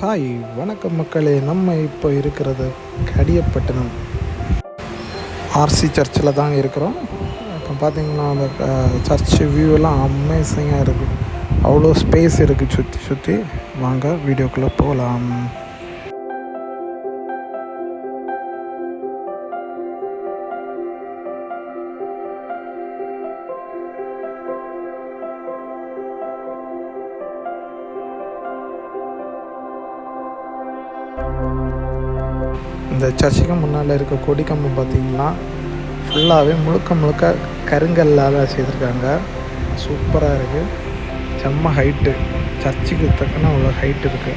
Hi வணக்கம் மக்களே. நம்ம இப்போ இருக்கிறது கடியப்பட்டினம் ஆர்சி சர்ச்சில் தான் இருக்கிறோம். இப்போ பார்த்தீங்கன்னா அந்த சர்ச் வியூவெல்லாம் அமேசிங்காக இருக்குது. அவ்வளோ ஸ்பேஸ் இருக்குது சுற்றி சுற்றி. வாங்க வீடியோக்குள்ளே போகலாம். இந்த சர்ச்சுக்கு முன்னால் இருக்க கொடி கம்பம் பார்த்திங்கன்னா ஃபுல்லாகவே முழுக்க கருங்கல்லால் செய்திருக்காங்க. சூப்பராக இருக்குது. செம்ம ஹைட்டு. சர்ச்சுக்கு தக்கன அவ்வளோ ஹைட் இருக்குது.